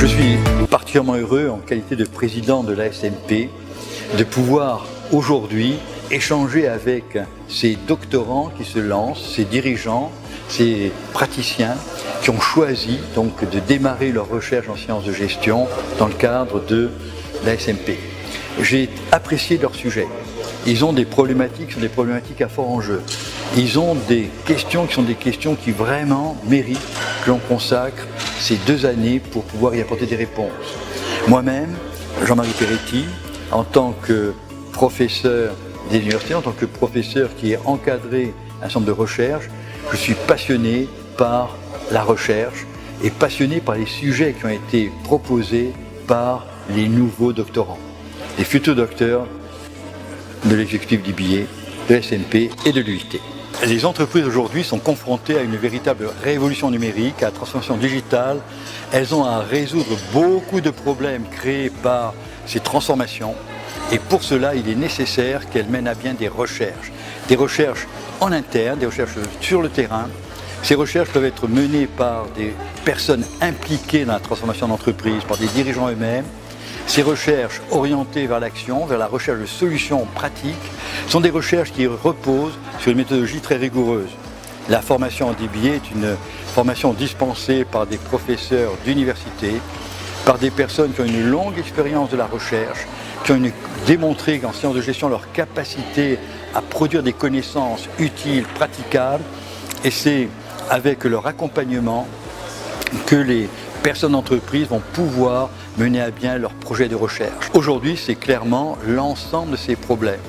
Je suis particulièrement heureux, en qualité de président de l'ASMP, de pouvoir aujourd'hui échanger avec ces doctorants qui se lancent, ces dirigeants, ces praticiens qui ont choisi donc de démarrer leur recherche en sciences de gestion dans le cadre de l'ASMP. J'ai apprécié leur sujet. Ils ont des problématiques qui sont des problématiques à fort enjeu. Ils ont des questions qui sont des questions qui vraiment méritent que l'on consacre ces 2 années pour pouvoir y apporter des réponses. Moi-même, Jean-Marie Peretti, en tant que professeur des universités, en tant que professeur qui a encadré un centre de recherche, je suis passionné par la recherche et passionné par les sujets qui ont été proposés par les nouveaux doctorants, les futurs docteurs de l'exécutif d'IBA, de l'ASMP et de l'UIT. Les entreprises aujourd'hui sont confrontées à une véritable révolution numérique, à la transformation digitale. Elles ont à résoudre beaucoup de problèmes créés par ces transformations. Et pour cela, il est nécessaire qu'elles mènent à bien des recherches en interne, des recherches sur le terrain. Ces recherches peuvent être menées par des personnes impliquées dans la transformation d'entreprise, par des dirigeants eux-mêmes. Ces recherches orientées vers l'action, vers la recherche de solutions pratiques, sont des recherches qui reposent sur une méthodologie très rigoureuse. La formation en DBA est une formation dispensée par des professeurs d'université, par des personnes qui ont une longue expérience de la recherche, qui ont démontré qu'en sciences de gestion leur capacité à produire des connaissances utiles, praticables, et c'est avec leur accompagnement que les personnes d'entreprise vont pouvoir mener à bien leurs projets de recherche. Aujourd'hui, c'est clairement l'ensemble de ces problèmes.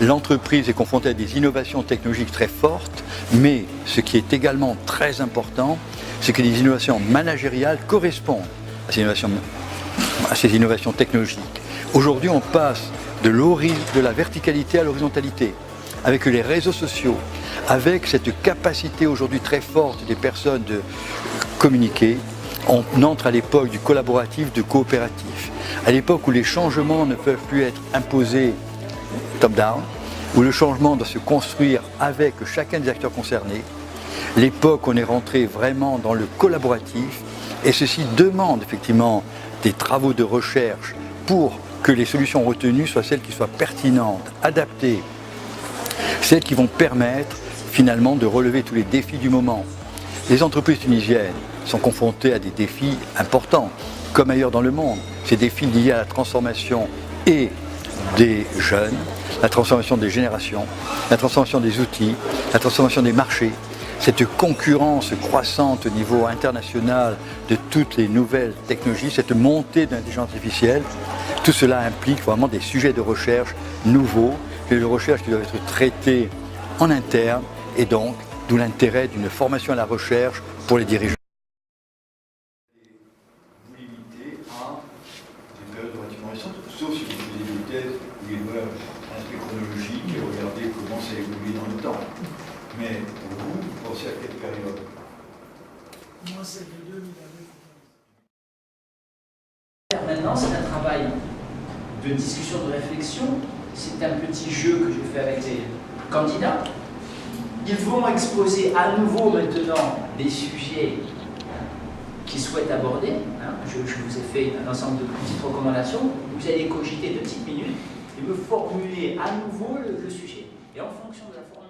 L'entreprise est confrontée à des innovations technologiques très fortes, mais ce qui est également très important, c'est que les innovations managériales correspondent à ces innovations technologiques. Aujourd'hui, on passe de la verticalité à l'horizontalité, avec les réseaux sociaux, avec cette capacité aujourd'hui très forte des personnes de communiquer. On entre à l'époque du collaboratif, du coopératif, à l'époque où les changements ne peuvent plus être imposés top-down, où le changement doit se construire avec chacun des acteurs concernés, l'époque où on est rentré vraiment dans le collaboratif, et ceci demande effectivement des travaux de recherche pour que les solutions retenues soient celles qui soient pertinentes, adaptées, celles qui vont permettre finalement de relever tous les défis du moment. Les entreprises tunisiennes sont confrontées à des défis importants, comme ailleurs dans le monde. Ces défis liés à la transformation et des jeunes, la transformation des générations, la transformation des outils, la transformation des marchés, cette concurrence croissante au niveau international de toutes les nouvelles technologies, cette montée de l'intelligence artificielle, tout cela implique vraiment des sujets de recherche nouveaux, de recherche qui doivent être traités en interne, et donc d'où l'intérêt d'une formation à la recherche pour les dirigeants. Vous limitez à des périodes relativement récentes, sauf si vous faisiez des thèses où il y a un aspect chronologique et regardez comment ça évolue dans le temps. Mais pour vous, vous pensez à quelle période? Moi, c'est de 2000 à 2015. Maintenant, c'est un travail de discussion, de réflexion. C'est un petit jeu que je fais avec les candidats. Ils vont exposer à nouveau maintenant des sujets qu'ils souhaitent aborder. Je vous ai fait un ensemble de petites recommandations. Vous allez cogiter de petites minutes et me formuler à nouveau le sujet. Et en fonction de la formulation,